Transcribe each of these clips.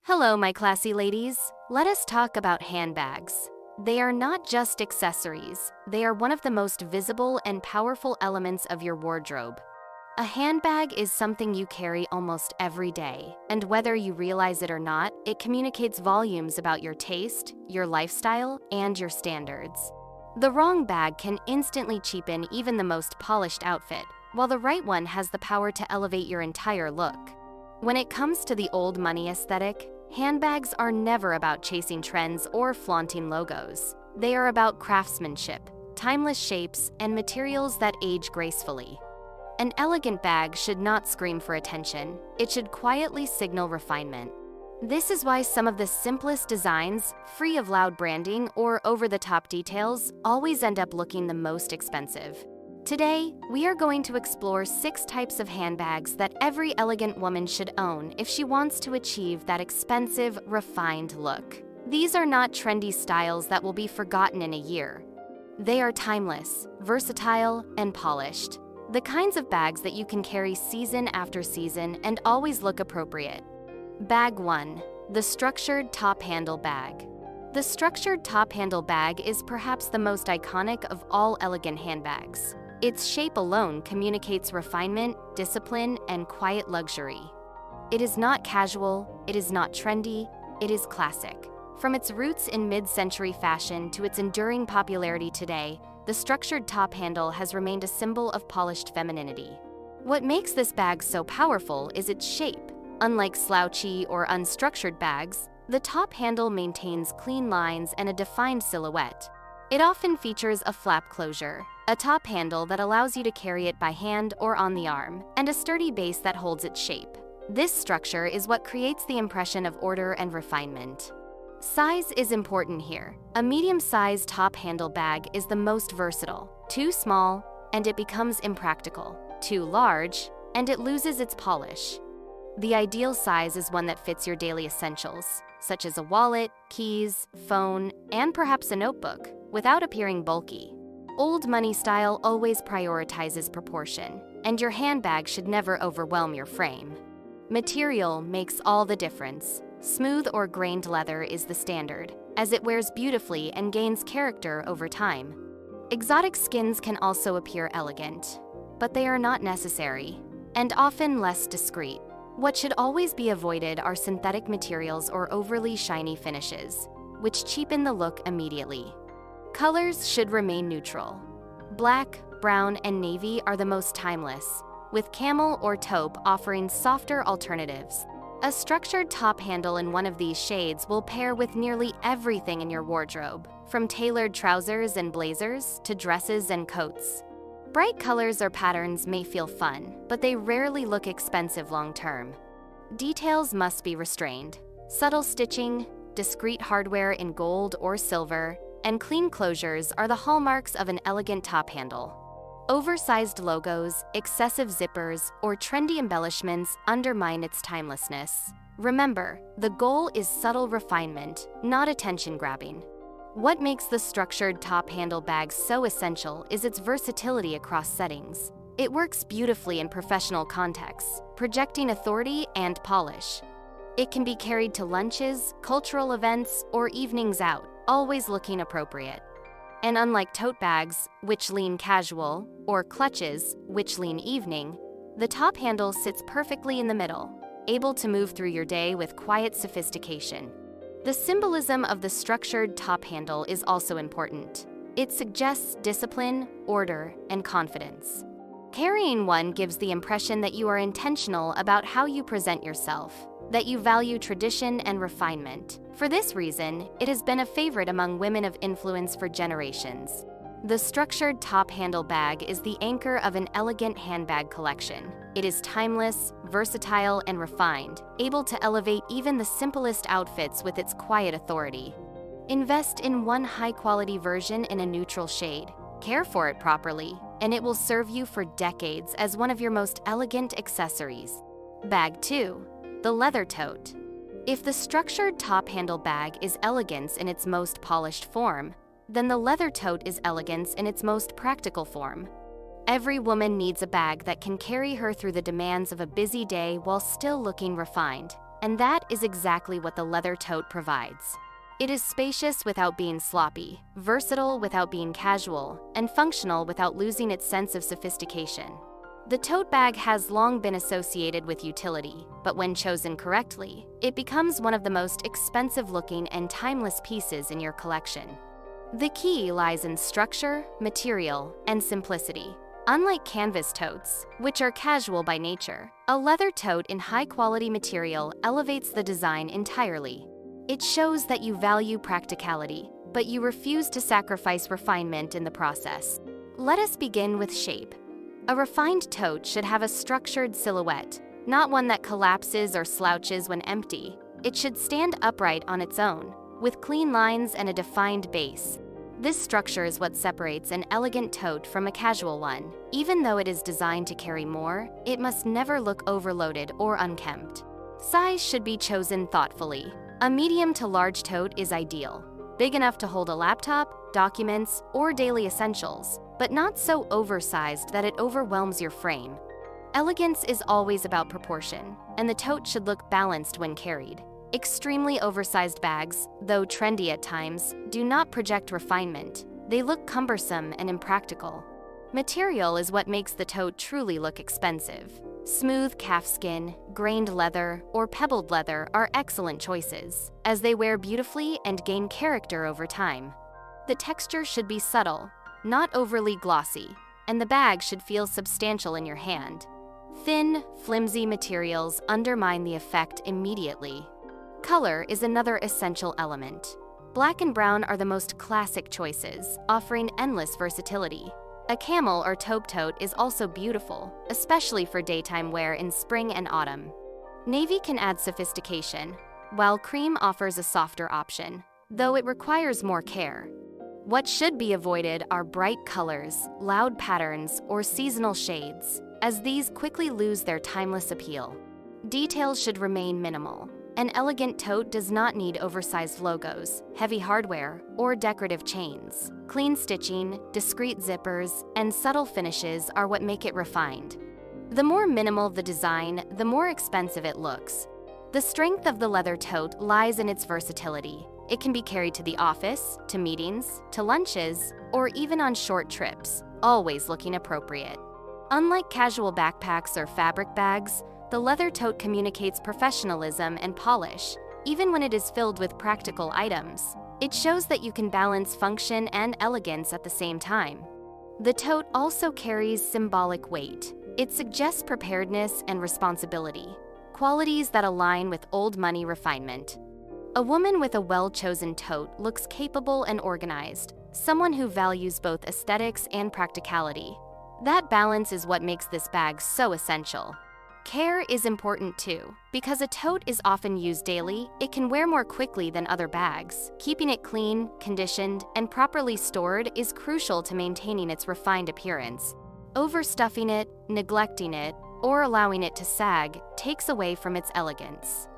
Hello, my classy ladies. Let us talk about handbags. They are not just accessories, they are one of the most visible and powerful elements of your wardrobe. A handbag is something you carry almost every day, and whether you realize it or not, it communicates volumes about your taste, your lifestyle, and your standards. The wrong bag can instantly cheapen even the most polished outfit, while the right one has the power to elevate your entire look. When it comes to the old money aesthetic, handbags are never about chasing trends or flaunting logos. They are about craftsmanship, timeless shapes, and materials that age gracefully. An elegant bag should not scream for attention, it should quietly signal refinement. This is why some of the simplest designs, free of loud branding or over-the-top details, always end up looking the most expensive. Today, we are going to explore 6 types of handbags that every elegant woman should own if she wants to achieve that expensive, refined look. These are not trendy styles that will be forgotten in a year. They are timeless, versatile, and polished. The kinds of bags that you can carry season after season and always look appropriate. Bag 1. The Structured Top Handle Bag. The structured top handle bag is perhaps the most iconic of all elegant handbags. Its shape alone communicates refinement, discipline, and quiet luxury. It is not casual, it is not trendy, it is classic. From its roots in mid-century fashion to its enduring popularity today, the structured top handle has remained a symbol of polished femininity. What makes this bag so powerful is its shape. Unlike slouchy or unstructured bags, the top handle maintains clean lines and a defined silhouette. It often features a flap closure, a top handle that allows you to carry it by hand or on the arm, and a sturdy base that holds its shape. This structure is what creates the impression of order and refinement. Size is important here. A medium-sized top handle bag is the most versatile. Too small, and it becomes impractical. Too large, and it loses its polish. The ideal size is one that fits your daily essentials, such as a wallet, keys, phone, and perhaps a notebook, without appearing bulky. Old money style always prioritizes proportion, and your handbag should never overwhelm your frame. Material makes all the difference. Smooth or grained leather is the standard, as it wears beautifully and gains character over time. Exotic skins can also appear elegant, but they are not necessary, and often less discreet. What should always be avoided are synthetic materials or overly shiny finishes, which cheapen the look immediately. Colors should remain neutral. Black, brown, and navy are the most timeless, with camel or taupe offering softer alternatives. A structured top handle in one of these shades will pair with nearly everything in your wardrobe, from tailored trousers and blazers to dresses and coats. Bright colors or patterns may feel fun, but they rarely look expensive long-term. Details must be restrained. Subtle stitching, discreet hardware in gold or silver, and clean closures are the hallmarks of an elegant top handle. Oversized logos, excessive zippers, or trendy embellishments undermine its timelessness. Remember, the goal is subtle refinement, not attention-grabbing. What makes the structured top handle bag so essential is its versatility across settings. It works beautifully in professional contexts, projecting authority and polish. It can be carried to lunches, cultural events, or evenings out, always looking appropriate. And unlike tote bags, which lean casual, or clutches, which lean evening, the top handle sits perfectly in the middle, able to move through your day with quiet sophistication. The symbolism of the structured top handle is also important. It suggests discipline, order, and confidence. Carrying one gives the impression that you are intentional about how you present yourself, that you value tradition and refinement. For this reason, it has been a favorite among women of influence for generations. The structured top handle bag is the anchor of an elegant handbag collection. It is timeless, versatile, and refined, able to elevate even the simplest outfits with its quiet authority. Invest in one high-quality version in a neutral shade. Care for it properly, and it will serve you for decades as one of your most elegant accessories. Bag 2. The Leather Tote. If the structured top handle bag is elegance in its most polished form, then the leather tote is elegance in its most practical form. Every woman needs a bag that can carry her through the demands of a busy day while still looking refined. and that is exactly what the leather tote provides. It is spacious without being sloppy, versatile without being casual, and functional without losing its sense of sophistication. The tote bag has long been associated with utility, but when chosen correctly, it becomes one of the most expensive-looking and timeless pieces in your collection. The key lies in structure, material, and simplicity. Unlike canvas totes, which are casual by nature, a leather tote in high-quality material elevates the design entirely. It shows that you value practicality, but you refuse to sacrifice refinement in the process. Let us begin with shape. A refined tote should have a structured silhouette, not one that collapses or slouches when empty. It should stand upright on its own, with clean lines and a defined base. This structure is what separates an elegant tote from a casual one. Even though it is designed to carry more, it must never look overloaded or unkempt. Size should be chosen thoughtfully. A medium to large tote is ideal, big enough to hold a laptop, documents, or daily essentials, but not so oversized that it overwhelms your frame. Elegance is always about proportion, and the tote should look balanced when carried. Extremely oversized bags, though trendy at times, do not project refinement. They look cumbersome and impractical. Material is what makes the tote truly look expensive. Smooth calfskin, grained leather, or pebbled leather are excellent choices, as they wear beautifully and gain character over time. The texture should be subtle, not overly glossy, and the bag should feel substantial in your hand. Thin, flimsy materials undermine the effect immediately. Color is another essential element. Black and brown are the most classic choices, offering endless versatility. A camel or taupe tote is also beautiful, especially for daytime wear in spring and autumn. Navy can add sophistication, while cream offers a softer option, though it requires more care. What should be avoided are bright colors, loud patterns, or seasonal shades, as these quickly lose their timeless appeal. Details should remain minimal. An elegant tote does not need oversized logos, heavy hardware, or decorative chains. Clean stitching, discreet zippers, and subtle finishes are what make it refined. The more minimal the design, the more expensive it looks. The strength of the leather tote lies in its versatility. It can be carried to the office, to meetings, to lunches, or even on short trips, always looking appropriate. Unlike casual backpacks or fabric bags, the leather tote communicates professionalism and polish, even when it is filled with practical items. It shows that you can balance function and elegance at the same time. The tote also carries symbolic weight. It suggests preparedness and responsibility, qualities that align with old money refinement. A woman with a well-chosen tote looks capable and organized, someone who values both aesthetics and practicality. That balance is what makes this bag so essential. Care is important too. Because a tote is often used daily, it can wear more quickly than other bags. Keeping it clean, conditioned, and properly stored is crucial to maintaining its refined appearance. Overstuffing it, neglecting it, or allowing it to sag takes away from its elegance.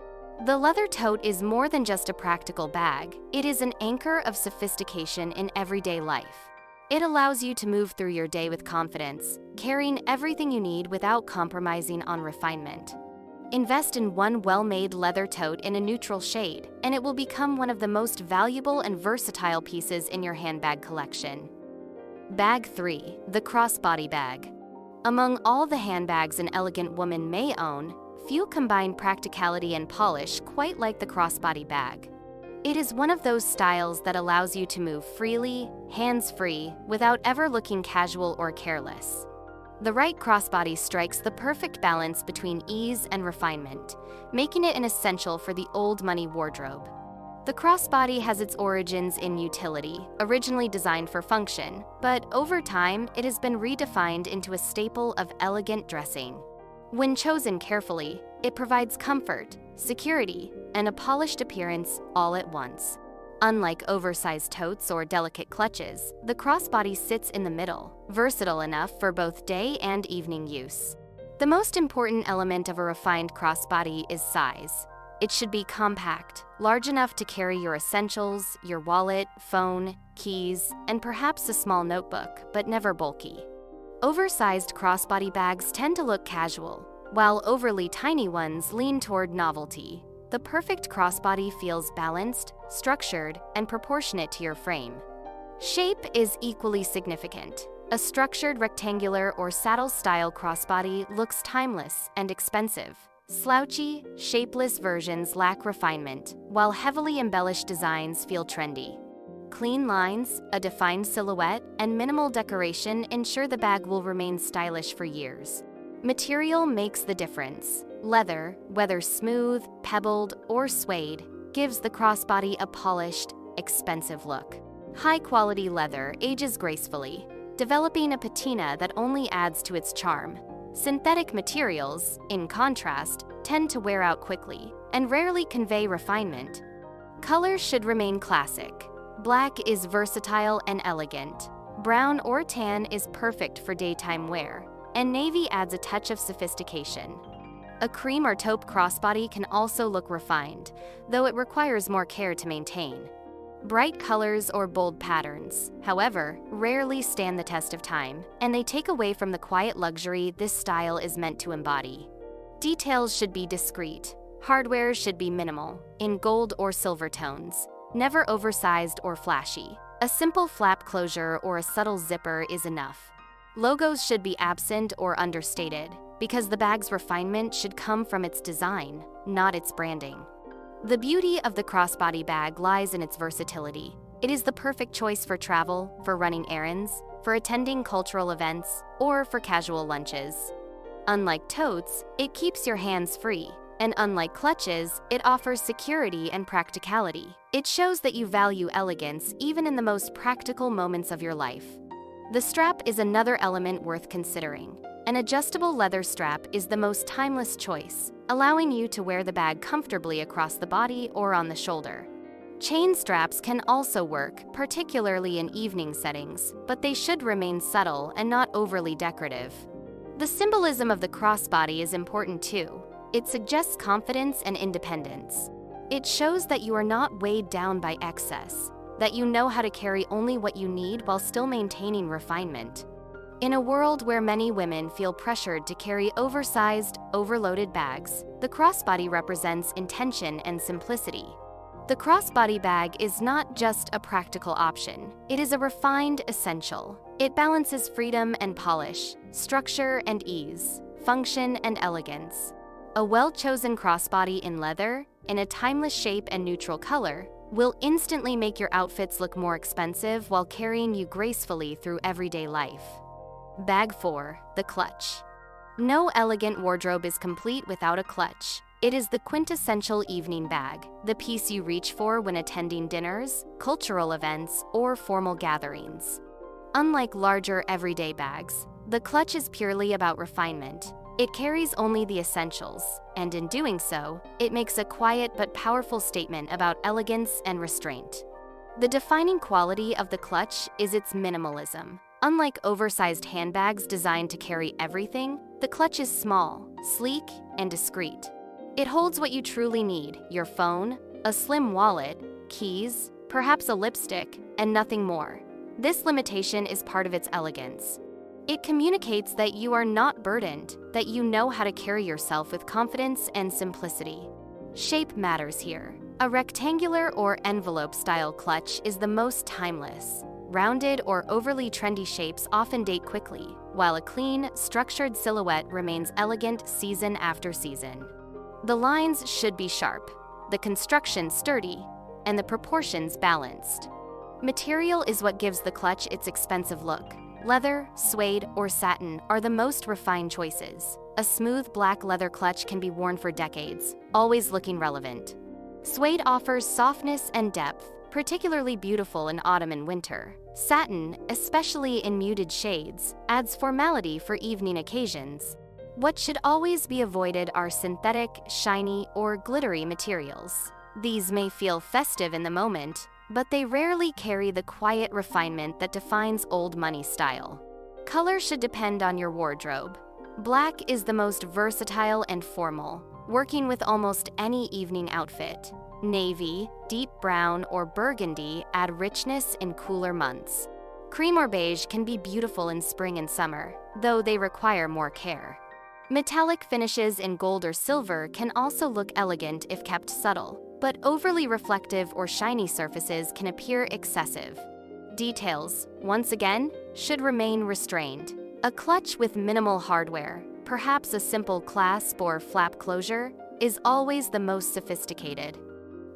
The leather tote is more than just a practical bag. It is an anchor of sophistication in everyday life. It allows you to move through your day with confidence, carrying everything you need without compromising on refinement. Invest in one well-made leather tote in a neutral shade, and it will become one of the most valuable and versatile pieces in your handbag collection. Bag 3. The Crossbody Bag. Among all the handbags an elegant woman may own, few combine practicality and polish quite like the crossbody bag. It is one of those styles that allows you to move freely, hands-free, without ever looking casual or careless. The right crossbody strikes the perfect balance between ease and refinement, making it an essential for the old money wardrobe. The crossbody has its origins in utility, originally designed for function, but over time it has been redefined into a staple of elegant dressing. When chosen carefully, it provides comfort, security, and a polished appearance all at once. Unlike oversized totes or delicate clutches, the crossbody sits in the middle, versatile enough for both day and evening use. The most important element of a refined crossbody is size. It should be compact, large enough to carry your essentials, your wallet, phone, keys, and perhaps a small notebook, but never bulky. Oversized crossbody bags tend to look casual, while overly tiny ones lean toward novelty. The perfect crossbody feels balanced, structured, and proportionate to your frame. Shape is equally significant. A structured rectangular or saddle-style crossbody looks timeless and expensive. Slouchy, shapeless versions lack refinement, while heavily embellished designs feel trendy. Clean lines, a defined silhouette, and minimal decoration ensure the bag will remain stylish for years. Material makes the difference. Leather, whether smooth, pebbled, or suede, gives the crossbody a polished, expensive look. High-quality leather ages gracefully, developing a patina that only adds to its charm. Synthetic materials, in contrast, tend to wear out quickly and rarely convey refinement. Colors should remain classic. Black is versatile and elegant. Brown or tan is perfect for daytime wear, and navy adds a touch of sophistication. A cream or taupe crossbody can also look refined, though it requires more care to maintain. Bright colors or bold patterns, however, rarely stand the test of time, and they take away from the quiet luxury this style is meant to embody. Details should be discreet. Hardware should be minimal, in gold or silver tones, never oversized or flashy. A simple flap closure or a subtle zipper is enough. Logos should be absent or understated, because the bag's refinement should come from its design, not its branding. The beauty of the crossbody bag lies in its versatility. It is the perfect choice for travel, for running errands, for attending cultural events, or for casual lunches. Unlike totes, it keeps your hands free, and unlike clutches, it offers security and practicality. It shows that you value elegance even in the most practical moments of your life. The strap is another element worth considering. An adjustable leather strap is the most timeless choice, allowing you to wear the bag comfortably across the body or on the shoulder. Chain straps can also work, particularly in evening settings, but they should remain subtle and not overly decorative. The symbolism of the crossbody is important too. It suggests confidence and independence. It shows that you are not weighed down by excess, that you know how to carry only what you need while still maintaining refinement. In a world where many women feel pressured to carry oversized, overloaded bags, the crossbody represents intention and simplicity. The crossbody bag is not just a practical option, it is a refined essential. It balances freedom and polish, structure and ease, function and elegance. A well-chosen crossbody in leather, in a timeless shape and neutral color, will instantly make your outfits look more expensive while carrying you gracefully through everyday life. Bag 4. The clutch. No elegant wardrobe is complete without a clutch. It is the quintessential evening bag, the piece you reach for when attending dinners, cultural events, or formal gatherings. Unlike larger everyday bags, the clutch is purely about refinement. It carries only the essentials, and in doing so, it makes a quiet but powerful statement about elegance and restraint. The defining quality of the clutch is its minimalism. Unlike oversized handbags designed to carry everything, the clutch is small, sleek, and discreet. It holds what you truly need: your phone, a slim wallet, keys, perhaps a lipstick, and nothing more. This limitation is part of its elegance. It communicates that you are not burdened, that you know how to carry yourself with confidence and simplicity. Shape matters here. A rectangular or envelope-style clutch is the most timeless. Rounded or overly trendy shapes often date quickly, while a clean, structured silhouette remains elegant season after season. The lines should be sharp, the construction sturdy, and the proportions balanced. Material is what gives the clutch its expensive look. Leather, suede, or satin are the most refined choices. A smooth black leather clutch can be worn for decades, always looking relevant. Suede offers softness and depth, particularly beautiful in autumn and winter. Satin, especially in muted shades, adds formality for evening occasions. What should always be avoided are synthetic, shiny, or glittery materials. These may feel festive in the moment, but they rarely carry the quiet refinement that defines old money style. Color should depend on your wardrobe. Black is the most versatile and formal, working with almost any evening outfit. Navy, deep brown, or burgundy add richness in cooler months. Cream or beige can be beautiful in spring and summer, though they require more care. Metallic finishes in gold or silver can also look elegant if kept subtle, but overly reflective or shiny surfaces can appear excessive. Details, once again, should remain restrained. A clutch with minimal hardware, perhaps a simple clasp or flap closure, is always the most sophisticated.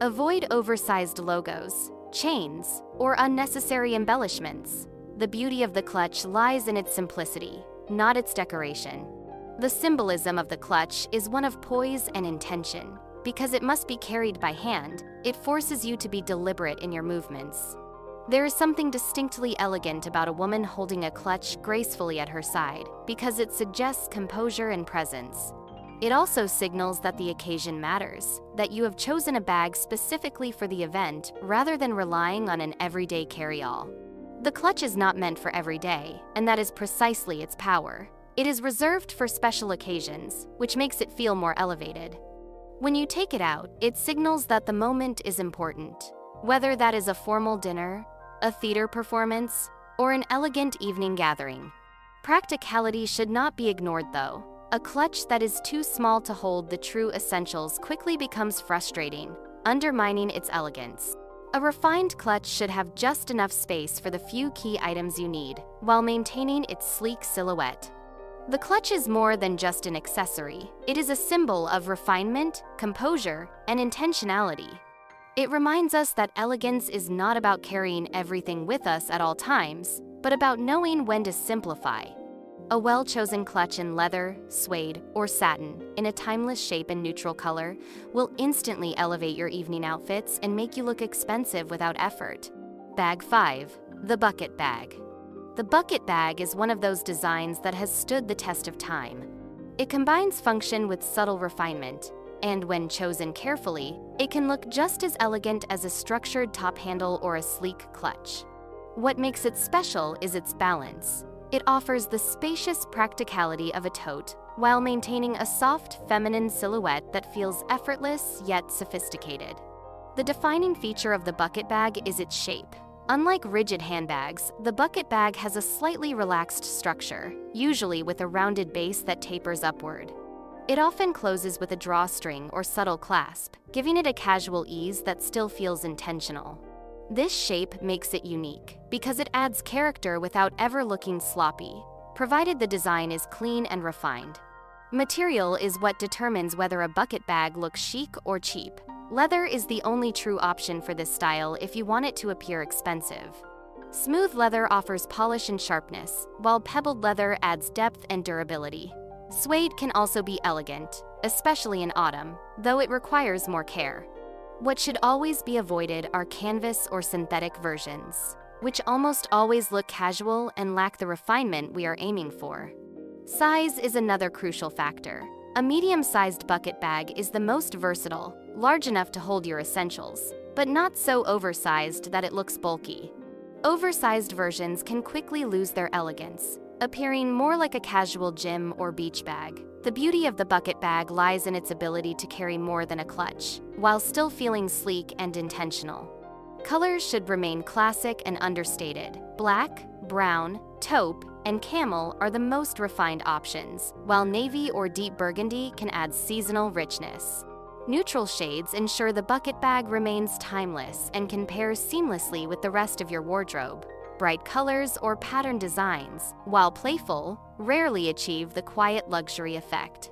Avoid oversized logos, chains, or unnecessary embellishments. The beauty of the clutch lies in its simplicity, not its decoration. The symbolism of the clutch is one of poise and intention. Because it must be carried by hand, it forces you to be deliberate in your movements. There is something distinctly elegant about a woman holding a clutch gracefully at her side, because it suggests composure and presence. It also signals that the occasion matters, that you have chosen a bag specifically for the event rather than relying on an everyday carry-all. The clutch is not meant for every day, and that is precisely its power. It is reserved for special occasions, which makes it feel more elevated. When you take it out, it signals that the moment is important, whether that is a formal dinner, a theater performance, or an elegant evening gathering. Practicality should not be ignored though. A clutch that is too small to hold the true essentials quickly becomes frustrating, undermining its elegance. A refined clutch should have just enough space for the few key items you need, while maintaining its sleek silhouette. The clutch is more than just an accessory. It is a symbol of refinement, composure, and intentionality. It reminds us that elegance is not about carrying everything with us at all times, but about knowing when to simplify. A well-chosen clutch in leather, suede, or satin, in a timeless shape and neutral color, will instantly elevate your evening outfits and make you look expensive without effort. Bag 5. The bucket bag. The bucket bag is one of those designs that has stood the test of time. It combines function with subtle refinement, and when chosen carefully, it can look just as elegant as a structured top handle or a sleek clutch. What makes it special is its balance. It offers the spacious practicality of a tote while maintaining a soft, feminine silhouette that feels effortless yet sophisticated. The defining feature of the bucket bag is its shape. Unlike rigid handbags, the bucket bag has a slightly relaxed structure, usually with a rounded base that tapers upward. It often closes with a drawstring or subtle clasp, giving it a casual ease that still feels intentional. This shape makes it unique because it adds character without ever looking sloppy, provided the design is clean and refined. Material is what determines whether a bucket bag looks chic or cheap. Leather is the only true option for this style if you want it to appear expensive. Smooth leather offers polish and sharpness, while pebbled leather adds depth and durability. Suede can also be elegant, especially in autumn, though it requires more care. What should always be avoided are canvas or synthetic versions, which almost always look casual and lack the refinement we are aiming for. Size is another crucial factor. A medium-sized bucket bag is the most versatile, large enough to hold your essentials, but not so oversized that it looks bulky. Oversized versions can quickly lose their elegance, appearing more like a casual gym or beach bag. The beauty of the bucket bag lies in its ability to carry more than a clutch, while still feeling sleek and intentional. Colors should remain classic and understated. Black, brown, taupe, and camel are the most refined options, while navy or deep burgundy can add seasonal richness. Neutral shades ensure the bucket bag remains timeless and can pair seamlessly with the rest of your wardrobe. Bright colors or pattern designs, while playful, rarely achieve the quiet luxury effect.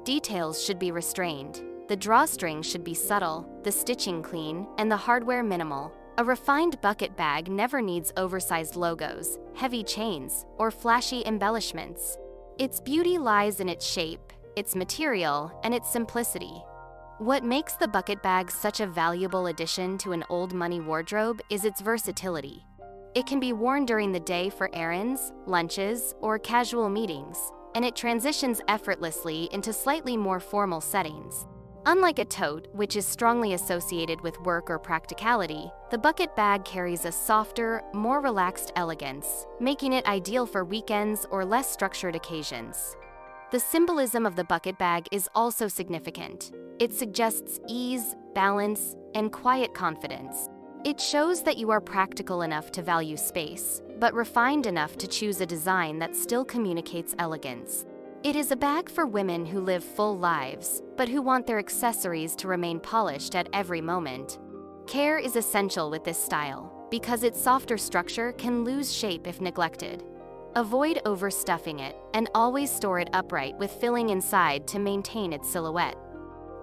Details should be restrained. The drawstring should be subtle, the stitching clean, and the hardware minimal. A refined bucket bag never needs oversized logos, heavy chains, or flashy embellishments. Its beauty lies in its shape, its material, and its simplicity. What makes the bucket bag such a valuable addition to an old money wardrobe is its versatility. It can be worn during the day for errands, lunches, or casual meetings, and it transitions effortlessly into slightly more formal settings. Unlike a tote, which is strongly associated with work or practicality, the bucket bag carries a softer, more relaxed elegance, making it ideal for weekends or less structured occasions. The symbolism of the bucket bag is also significant. It suggests ease, balance, and quiet confidence. It shows that you are practical enough to value space, but refined enough to choose a design that still communicates elegance. It is a bag for women who live full lives, but who want their accessories to remain polished at every moment. Care is essential with this style, because its softer structure can lose shape if neglected. Avoid overstuffing it, and always store it upright with filling inside to maintain its silhouette.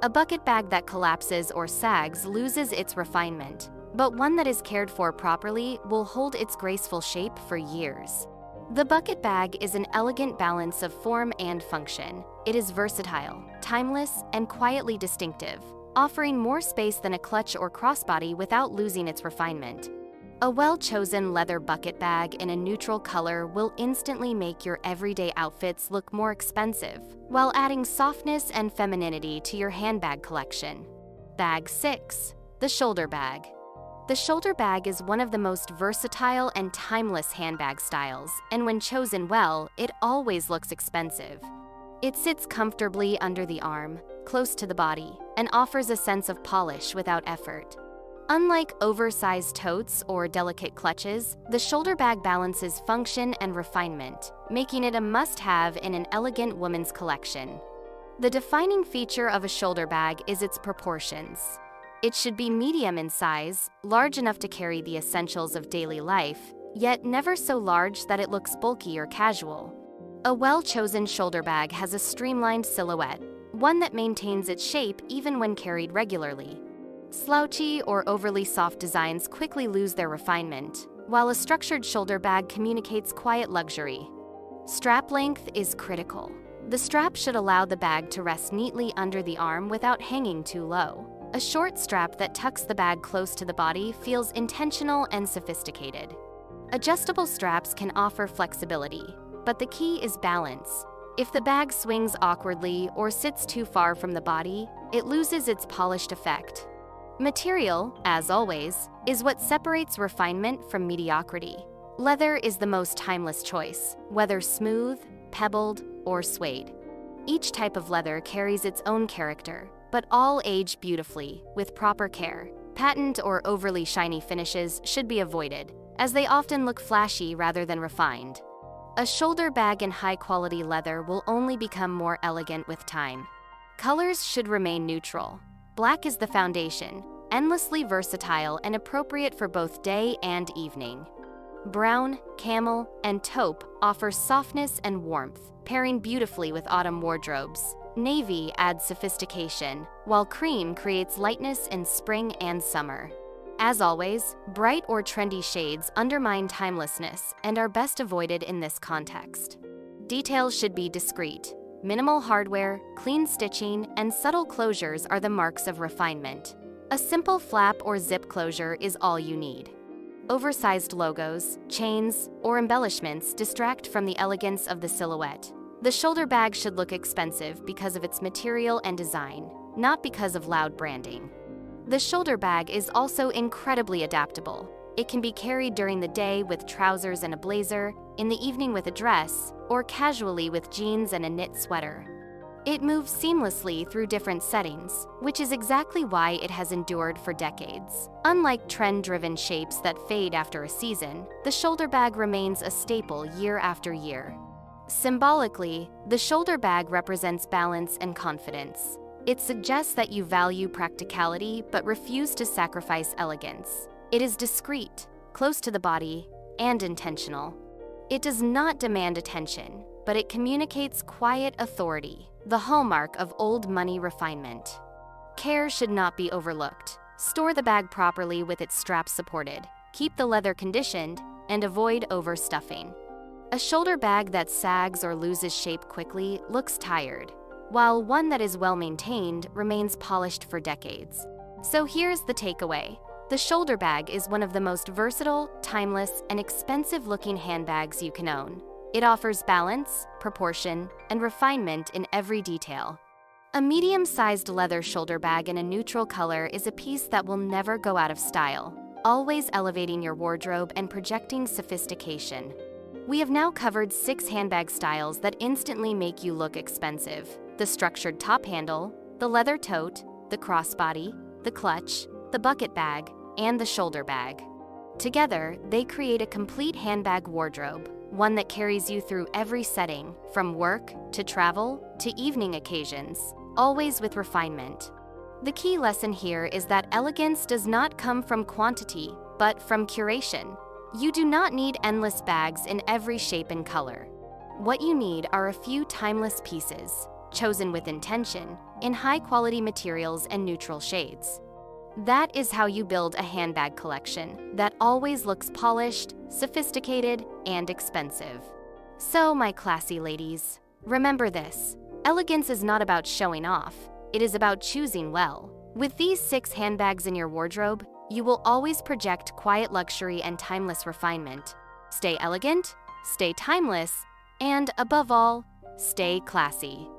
A bucket bag that collapses or sags loses its refinement, but one that is cared for properly will hold its graceful shape for years. The bucket bag is an elegant balance of form and function. It is versatile, timeless, and quietly distinctive, offering more space than a clutch or crossbody without losing its refinement. A well-chosen leather bucket bag in a neutral color will instantly make your everyday outfits look more expensive, while adding softness and femininity to your handbag collection. Bag 6. The shoulder bag. The shoulder bag is one of the most versatile and timeless handbag styles, and when chosen well, it always looks expensive. It sits comfortably under the arm, close to the body, and offers a sense of polish without effort. Unlike oversized totes or delicate clutches, the shoulder bag balances function and refinement, making it a must-have in an elegant woman's collection. The defining feature of a shoulder bag is its proportions. It should be medium in size, large enough to carry the essentials of daily life, yet never so large that it looks bulky or casual. A well-chosen shoulder bag has a streamlined silhouette, one that maintains its shape even when carried regularly. Slouchy or overly soft designs quickly lose their refinement, while a structured shoulder bag communicates quiet luxury. Strap length is critical. The strap should allow the bag to rest neatly under the arm without hanging too low. A short strap that tucks the bag close to the body feels intentional and sophisticated. Adjustable straps can offer flexibility, but the key is balance. If the bag swings awkwardly or sits too far from the body, it loses its polished effect. Material, as always, is what separates refinement from mediocrity. Leather is the most timeless choice, whether smooth, pebbled, or suede. Each type of leather carries its own character, but all age beautifully, with proper care. Patent or overly shiny finishes should be avoided, as they often look flashy rather than refined. A shoulder bag in high-quality leather will only become more elegant with time. Colors should remain neutral. Black is the foundation, endlessly versatile and appropriate for both day and evening. Brown, camel, and taupe offer softness and warmth, pairing beautifully with autumn wardrobes. Navy adds sophistication, while cream creates lightness in spring and summer. As always, bright or trendy shades undermine timelessness and are best avoided in this context. Details should be discreet. Minimal hardware, clean stitching, and subtle closures are the marks of refinement. A simple flap or zip closure is all you need. Oversized logos, chains, or embellishments distract from the elegance of the silhouette. The shoulder bag should look expensive because of its material and design, not because of loud branding. The shoulder bag is also incredibly adaptable. It can be carried during the day with trousers and a blazer, in the evening with a dress, or casually with jeans and a knit sweater. It moves seamlessly through different settings, which is exactly why it has endured for decades. Unlike trend-driven shapes that fade after a season, the shoulder bag remains a staple year after year. Symbolically, the shoulder bag represents balance and confidence. It suggests that you value practicality but refuse to sacrifice elegance. It is discreet, close to the body, and intentional. It does not demand attention, but it communicates quiet authority, the hallmark of old money refinement. Care should not be overlooked. Store the bag properly with its straps supported, keep the leather conditioned, and avoid overstuffing. A shoulder bag that sags or loses shape quickly looks tired, while one that is well maintained remains polished for decades. So here's the takeaway. The shoulder bag is one of the most versatile, timeless, and expensive-looking handbags you can own. It offers balance, proportion, and refinement in every detail. A medium-sized leather shoulder bag in a neutral color is a piece that will never go out of style, always elevating your wardrobe and projecting sophistication. We have now covered 6 handbag styles that instantly make you look expensive: the structured top handle, the leather tote, the crossbody, the clutch, the bucket bag, and the shoulder bag. Together, they create a complete handbag wardrobe, one that carries you through every setting, from work to travel to evening occasions, always with refinement. The key lesson here is that elegance does not come from quantity, but from curation. You do not need endless bags in every shape and color. What you need are a few timeless pieces, chosen with intention, in high-quality materials and neutral shades. That is how you build a handbag collection that always looks polished, sophisticated, and expensive. So, my classy ladies, remember this: elegance is not about showing off, it is about choosing well. With these 6 handbags in your wardrobe, you will always project quiet luxury and timeless refinement. Stay elegant, stay timeless, and above all, stay classy.